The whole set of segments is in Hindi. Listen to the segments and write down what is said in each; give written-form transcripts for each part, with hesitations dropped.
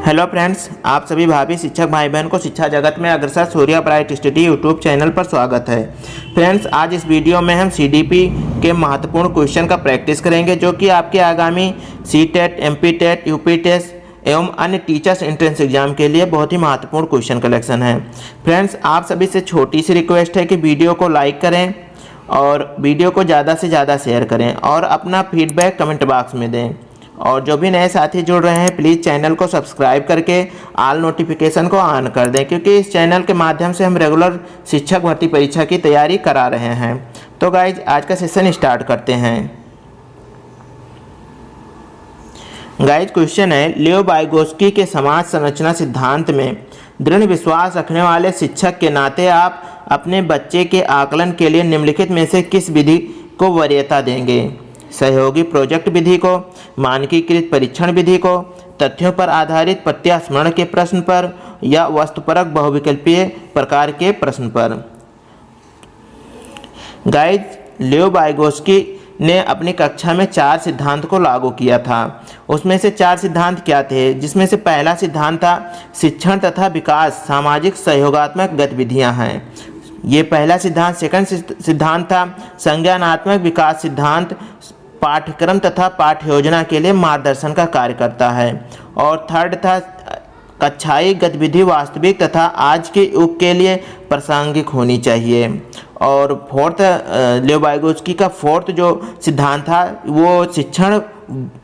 हेलो फ्रेंड्स, आप सभी भावी शिक्षक भाई बहन को शिक्षा जगत में अग्रसर Surya bright study YouTube channel पर स्वागत है। फ्रेंड्स, आज इस वीडियो में हम सीडीपी के महत्वपूर्ण क्वेश्चन का प्रैक्टिस करेंगे जो कि आपके आगामी CTET, MP TET, UP test एवं अन्य टीचर्स एंट्रेंस एग्जाम के लिए बहुत ही महत्वपूर्ण क्वेश्चन कलेक्शन है। फ्रेंड्स, आप सभी से छोटी सी रिक्वेस्ट है कि वीडियो को लाइक करें और वीडियो को ज़्यादा से ज़्यादा शेयर करें और अपना फीडबैक कमेंट बॉक्स में दें। और जो भी नए साथी जुड़ रहे हैं प्लीज़ चैनल को सब्सक्राइब करके ऑल नोटिफिकेशन को ऑन कर दें, क्योंकि इस चैनल के माध्यम से हम रेगुलर शिक्षक भर्ती परीक्षा की तैयारी करा रहे हैं। तो गाइज, आज का सेशन स्टार्ट करते हैं। गाइज, क्वेश्चन है, लियो वाइगोस्की के समाज संरचना सिद्धांत में दृढ़ विश्वास रखने वाले शिक्षक के नाते आप अपने बच्चे के आकलन के लिए निम्नलिखित में से किस विधि को वरीयता देंगे? सहयोगी प्रोजेक्ट विधि को, मानकीकृत परीक्षण विधि को, तथ्यों पर आधारित प्रत्यास्मरण के प्रश्न पर, या वस्तुपरक बहुविकल्पीय प्रकार के प्रश्न पर? गाइज, लियो वाइगोस्की ने अपनी कक्षा में 4 सिद्धांत को लागू किया था। उसमें से 4 सिद्धांत क्या थे? जिसमें से पहला सिद्धांत था शिक्षण तथा विकास सामाजिक सहयोगात्मक गतिविधियां हैं। ये पहला सिद्धांत। सेकंड सिद्धांत था संज्ञानात्मक विकास सिद्धांत पाठ्यक्रम तथा पाठ्य योजना के लिए मार्गदर्शन का कार्य करता है। और थर्ड था कक्षाई गतिविधि वास्तविक तथा आज के युग के लिए प्रासंगिक होनी चाहिए। और फोर्थ, लियो वाइगोस्की का फोर्थ जो सिद्धांत था वो शिक्षण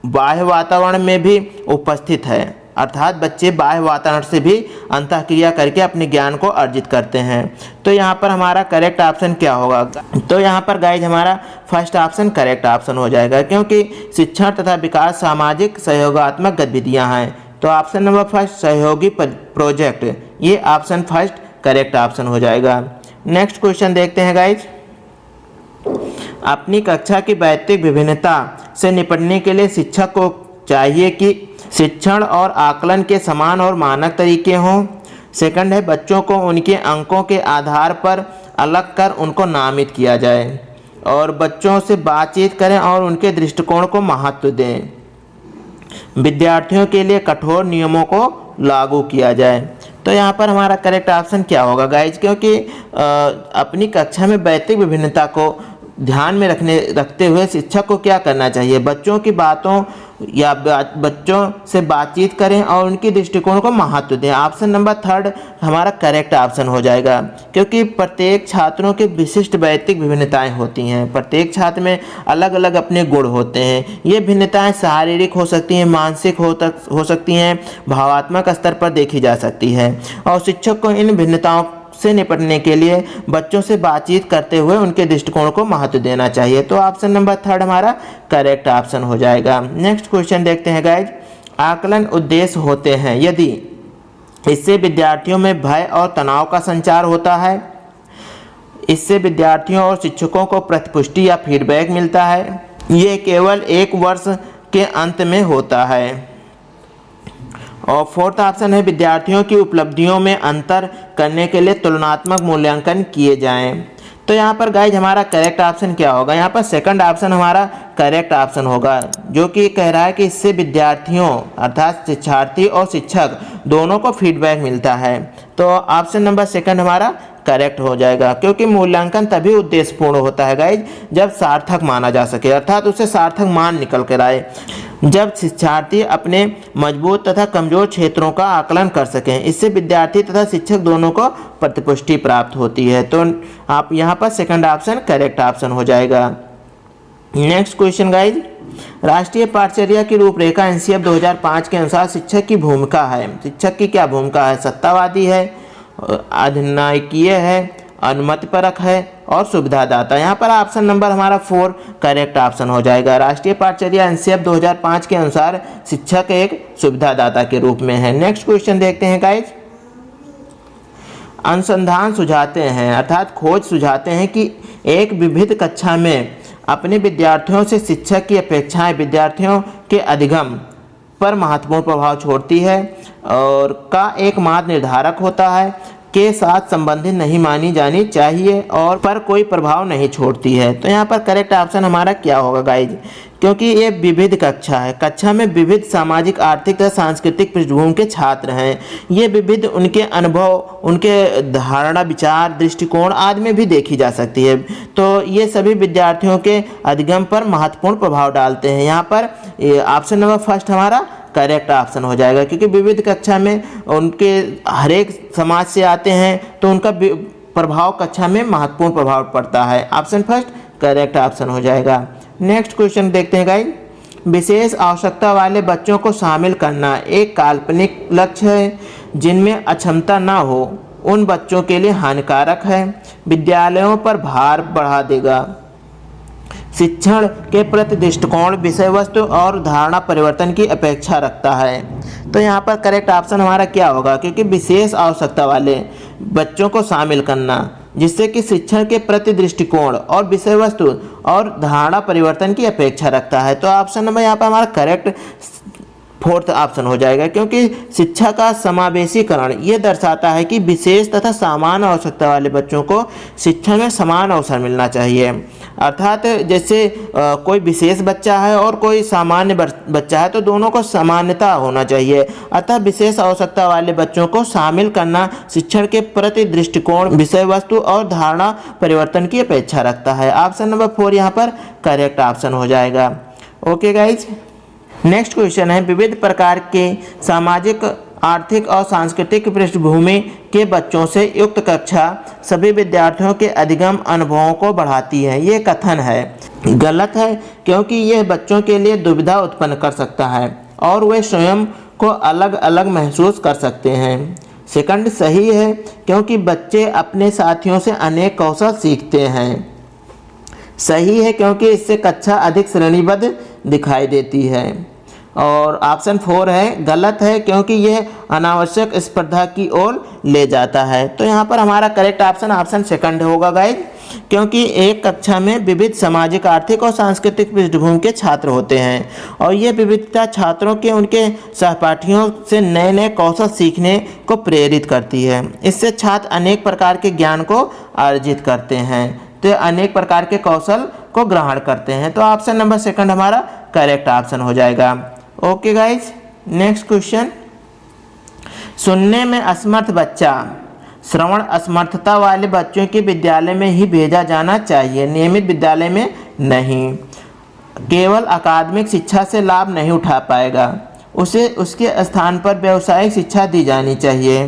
बाह्य वातावरण में भी उपस्थित है, अर्थात बच्चे बाह्य वातावरण से भी अंतःक्रिया करके अपने ज्ञान को अर्जित करते हैं। तो यहाँ पर हमारा करेक्ट ऑप्शन क्या होगा? तो यहाँ पर गाइज हमारा फर्स्ट ऑप्शन करेक्ट ऑप्शन हो जाएगा, क्योंकि शिक्षण तथा विकास सामाजिक सहयोगात्मक गतिविधियाँ हैं। तो ऑप्शन नंबर फर्स्ट सहयोगी प्रोजेक्ट, ये ऑप्शन फर्स्ट करेक्ट ऑप्शन हो जाएगा। नेक्स्ट क्वेश्चन देखते हैं गाइज। अपनी कक्षा की वैयक्तिक विभिन्नता से निपटने के लिए शिक्षक को चाहिए कि शिक्षण और आकलन के समान और मानक तरीके हों। सेकंड है, बच्चों को उनके अंकों के आधार पर अलग कर उनको नामित किया जाए और बच्चों से बातचीत करें और उनके दृष्टिकोण को महत्व दें। विद्यार्थियों के लिए कठोर नियमों को लागू किया जाए। तो यहाँ पर हमारा करेक्ट ऑप्शन क्या होगा गाइज? क्योंकि अपनी कक्षा में वैयक्तिक विभिन्नता को ध्यान में रखते हुए शिक्षक को क्या करना चाहिए? बच्चों की बातों या बच्चों से बातचीत करें और उनकी दृष्टिकोण को महत्व दें। ऑप्शन नंबर थर्ड हमारा करेक्ट ऑप्शन हो जाएगा, क्योंकि प्रत्येक छात्रों के विशिष्ट वैयक्तिक विभिन्नताएं होती हैं। प्रत्येक छात्र में अलग अलग अपने गुण होते हैं। ये भिन्नताएं शारीरिक हो सकती हैं, मानसिक हो सकती हैं, भावात्मक स्तर पर देखी जा सकती है। और शिक्षक को इन भिन्नताओं से निपटने के लिए बच्चों से बातचीत करते हुए उनके दृष्टिकोण को महत्व देना चाहिए। तो ऑप्शन नंबर थर्ड हमारा करेक्ट ऑप्शन हो जाएगा। नेक्स्ट क्वेश्चन देखते हैं गाइज। आकलन उद्देश्य होते हैं यदि इससे विद्यार्थियों में भय और तनाव का संचार होता है, इससे विद्यार्थियों और शिक्षकों को प्रतिपुष्टि या फीडबैक मिलता है, ये केवल 1 वर्ष के अंत में होता है। और फोर्थ ऑप्शन है विद्यार्थियों की उपलब्धियों में अंतर करने के लिए तुलनात्मक मूल्यांकन किए जाएं। तो यहाँ पर गाइज हमारा करेक्ट ऑप्शन क्या होगा? यहाँ पर सेकंड ऑप्शन हमारा करेक्ट ऑप्शन होगा, जो कि कह रहा है कि इससे विद्यार्थियों अर्थात शिक्षार्थी और शिक्षक दोनों को फीडबैक मिलता है। तो ऑप्शन नंबर सेकंड हमारा करेक्ट हो जाएगा, क्योंकि मूल्यांकन तभी उद्देश्यपूर्ण होता है गाइज जब सार्थक माना जा सके, अर्थात उससे सार्थक मान निकल कर आए। जब शिक्षार्थी अपने मजबूत तथा कमजोर क्षेत्रों का आकलन कर सकें, इससे विद्यार्थी तथा शिक्षक दोनों को प्रतिपुष्टि प्राप्त होती है। तो आप यहाँ पर सेकंड ऑप्शन करेक्ट ऑप्शन हो जाएगा। Next question guys. राष्ट्रीय पाठचर्या की रूपरेखा एनसीएफ 2005 के अनुसार शिक्षक की भूमिका है। शिक्षक की क्या भूमिका है? सत्तावादी है, अधिनायकीय है, अनुमतिपरक है और सुविधादाता। यहाँ पर ऑप्शन नंबर हमारा 4 करेक्ट ऑप्शन हो जाएगा। राष्ट्रीय पाठचर्या एनसीएफ 2005 के अनुसार शिक्षक एक सुविधादाता के रूप में है। नेक्स्ट क्वेश्चन देखते हैं गाइज। अनुसंधान सुझाते हैं अर्थात खोज सुझाते हैं कि एक विविध कक्षा में अपने विद्यार्थियों से शिक्षक की अपेक्षाएं विद्यार्थियों के अधिगम पर महत्वपूर्ण प्रभाव छोड़ती है और का एक मात्र निर्धारक होता है। के साथ संबंधित नहीं मानी जानी चाहिए और पर कोई प्रभाव नहीं छोड़ती है। तो यहाँ पर करेक्ट ऑप्शन हमारा क्या होगा गाइज, क्योंकि ये विविध कक्षा है। कक्षा में विविध सामाजिक, आर्थिक तथा सांस्कृतिक पृष्ठभूमि के छात्र हैं। ये विविध उनके अनुभव, उनके धारणा, विचार, दृष्टिकोण आदि में भी देखी जा सकती है। तो ये सभी विद्यार्थियों के अधिगम पर महत्वपूर्ण प्रभाव डालते हैं। यहाँ पर ऑप्शन नंबर फर्स्ट हमारा करेक्ट ऑप्शन हो जाएगा, क्योंकि विविध कक्षा में उनके हर एक समाज से आते हैं तो उनका प्रभाव कक्षा में महत्वपूर्ण प्रभाव पड़ता है। ऑप्शन फर्स्ट करेक्ट ऑप्शन हो जाएगा। नेक्स्ट क्वेश्चन देखते हैं गाइस। विशेष आवश्यकता वाले बच्चों को शामिल करना एक काल्पनिक लक्ष्य है जिनमें अक्षमता न हो उन बच्चों के लिए हानिकारक है, विद्यालयों पर भार बढ़ा देगा, शिक्षण के प्रति दृष्टिकोण, विषय वस्तु और धारणा परिवर्तन की अपेक्षा रखता है। तो यहाँ पर करेक्ट ऑप्शन हमारा क्या होगा, क्योंकि विशेष आवश्यकता वाले बच्चों को शामिल करना जिससे कि शिक्षण के प्रति दृष्टिकोण और विषय वस्तु और धारणा परिवर्तन की अपेक्षा रखता है। तो ऑप्शन नंबर यहाँ पर हमारा करेक्ट फोर्थ ऑप्शन हो जाएगा, क्योंकि शिक्षा का समावेशीकरण ये दर्शाता है कि विशेष तथा समान आवश्यकता वाले बच्चों को शिक्षा में समान अवसर मिलना चाहिए। अर्थात जैसे कोई विशेष बच्चा है और कोई सामान्य बच्चा है तो दोनों को समानता होना चाहिए। अतः विशेष आवश्यकता वाले बच्चों को शामिल करना शिक्षण के प्रति दृष्टिकोण, विषय वस्तु और धारणा परिवर्तन की अपेक्षा रखता है। ऑप्शन नंबर 4 यहाँ पर करेक्ट ऑप्शन हो जाएगा। ओके गाइज, नेक्स्ट क्वेश्चन है विविध प्रकार के सामाजिक, आर्थिक और सांस्कृतिक पृष्ठभूमि के बच्चों से युक्त कक्षा सभी विद्यार्थियों के अधिगम अनुभवों को बढ़ाती है। ये कथन है गलत है, क्योंकि यह बच्चों के लिए दुविधा उत्पन्न कर सकता है और वे स्वयं को अलग अलग महसूस कर सकते हैं। सेकंड सही है, क्योंकि बच्चे अपने साथियों से अनेक कौशल सीखते हैं। सही है, क्योंकि इससे कक्षा अधिक श्रेणीबद्ध दिखाई देती है। और ऑप्शन 4 है गलत है, क्योंकि यह अनावश्यक स्पर्धा की ओर ले जाता है। तो यहाँ पर हमारा करेक्ट ऑप्शन सेकंड होगा गाइज, क्योंकि एक कक्षा में विविध सामाजिक, आर्थिक और सांस्कृतिक पृष्ठभूमि के छात्र होते हैं और ये विविधता छात्रों के उनके सहपाठियों से नए नए कौशल सीखने को प्रेरित करती है। इससे छात्र अनेक प्रकार के ज्ञान को अर्जित करते हैं, तो अनेक प्रकार के कौशल को ग्रहण करते हैं। तो ऑप्शन नंबर सेकंड हमारा करेक्ट ऑप्शन हो जाएगा। Okay guys, next question. सुनने में असमर्थ बच्चा श्रवण असमर्थता वाले बच्चों के विद्यालय में ही भेजा जाना चाहिए, नियमित विद्यालय में नहीं। केवल अकादमिक शिक्षा से लाभ नहीं उठा पाएगा, उसे उसके स्थान पर व्यावसायिक शिक्षा दी जानी चाहिए।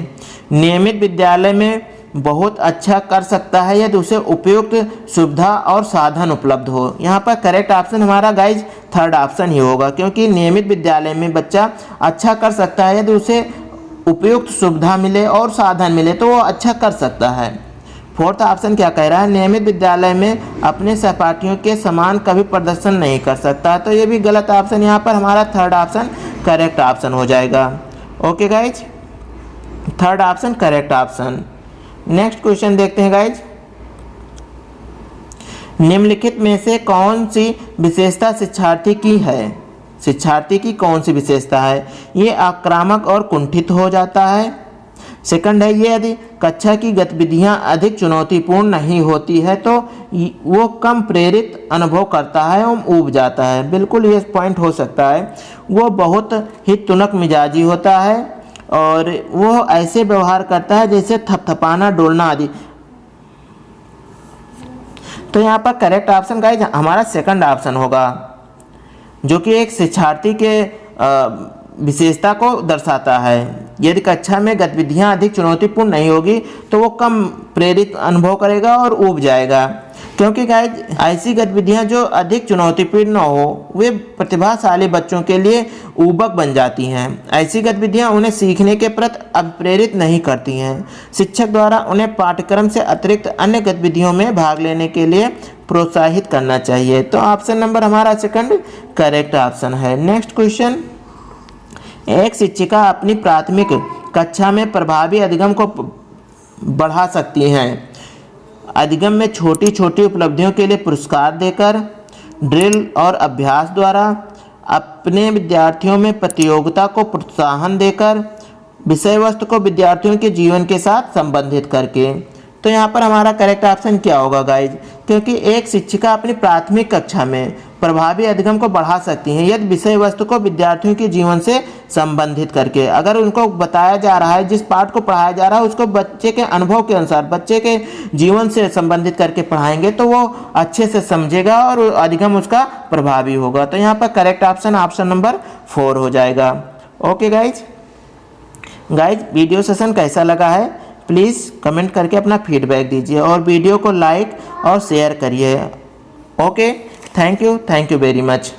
नियमित विद्यालय में बहुत अच्छा कर सकता है यदि उसे उपयुक्त सुविधा और साधन उपलब्ध हो। यहाँ पर करेक्ट ऑप्शन हमारा गाइज थर्ड ऑप्शन ही होगा, क्योंकि नियमित विद्यालय में बच्चा अच्छा कर सकता है यदि उसे उपयुक्त सुविधा मिले और साधन मिले तो वो अच्छा कर सकता है। फोर्थ ऑप्शन क्या कह रहा है, नियमित विद्यालय में अपने सहपाठियों के समान कभी प्रदर्शन नहीं कर सकता, तो ये भी गलत ऑप्शन। यहाँ पर हमारा थर्ड ऑप्शन करेक्ट ऑप्शन हो जाएगा। Okay guys, third option correct option. Next question देखते हैं गाइज। निम्नलिखित में से कौन सी विशेषता शिक्षार्थी की है? शिक्षार्थी की कौन सी विशेषता है? ये आक्रामक और कुंठित हो जाता है। सेकंड है, ये यदि कक्षा की गतिविधियां अधिक चुनौतीपूर्ण नहीं होती है तो वो कम प्रेरित अनुभव करता है और ऊब जाता है। बिल्कुल ये पॉइंट हो सकता है। वो बहुत ही तुनक मिजाजी होता है और वो ऐसे व्यवहार करता है जैसे थपथपाना, डोलना आदि। तो यहाँ पर करेक्ट ऑप्शन गाइज हमारा सेकंड ऑप्शन होगा, जो कि एक शिक्षार्थी के विशेषता को दर्शाता है। यदि कक्षा में गतिविधियां अधिक चुनौतीपूर्ण नहीं होगी तो वो कम प्रेरित अनुभव करेगा और ऊब जाएगा, क्योंकि गाइज ऐसी गतिविधियां जो अधिक चुनौतीपूर्ण न हो वे प्रतिभाशाली बच्चों के लिए ऊबक बन जाती हैं। ऐसी गतिविधियां उन्हें सीखने के प्रति अप्रेरित नहीं करती हैं। शिक्षक द्वारा उन्हें पाठ्यक्रम से अतिरिक्त अन्य गतिविधियों में भाग लेने के लिए प्रोत्साहित करना चाहिए। तो ऑप्शन नंबर हमारा सेकंड करेक्ट ऑप्शन है। Next question. एक शिक्षिका अपनी प्राथमिक कक्षा में प्रभावी अधिगम को बढ़ा सकती हैं। अधिगम में छोटी छोटी उपलब्धियों के लिए पुरस्कार देकर, ड्रिल और अभ्यास द्वारा, अपने विद्यार्थियों में प्रतियोगिता को प्रोत्साहन देकर, विषय वस्तु को विद्यार्थियों के जीवन के साथ संबंधित करके। तो यहाँ पर हमारा करेक्ट ऑप्शन क्या होगा गाइज, क्योंकि एक शिक्षिका अपनी प्राथमिक कक्षा में प्रभावी अधिगम को बढ़ा सकती हैं यदि विषय वस्तु को विद्यार्थियों के जीवन से संबंधित करके। अगर उनको बताया जा रहा है, जिस पाठ को पढ़ाया जा रहा है उसको बच्चे के अनुभव के अनुसार, बच्चे के जीवन से संबंधित करके पढ़ाएंगे तो वो अच्छे से समझेगा और अधिगम उसका प्रभावी होगा। तो यहाँ पर करेक्ट ऑप्शन नंबर 4 हो जाएगा। ओके गाइज, वीडियो सेशन कैसा लगा है प्लीज़ कमेंट करके अपना फीडबैक दीजिए और वीडियो को लाइक और शेयर करिए। Okay, thank you very much.